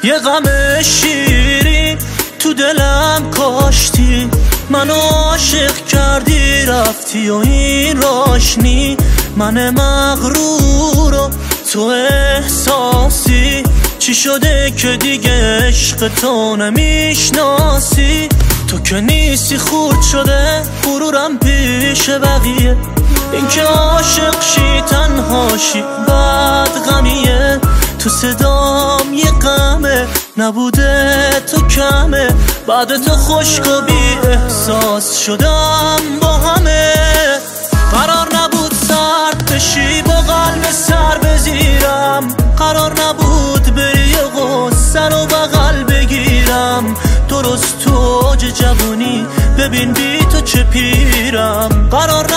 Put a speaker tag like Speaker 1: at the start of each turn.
Speaker 1: یه غم شیرین تو دلم کاشتی، منو عاشق کردی رفتی و این راشنی. من مغرورو تو احساسی، چی شده که دیگه عشق تو نمیشناسی؟ تو که نیستی خورد شده غرورم پیش بقیه، این که عاشق شی تنهاشی بعد غمیه. تو صدام یه غمه نبوده تو کمه، بعد تو خشک و بی احساس شدم با همه. قرار نبود سرد بشی با قلب سر بزیرم، قرار نبود بری غصه رو بغل بگیرم. درست تو اوج جوونی ببین بی تو چه پیرم. قرار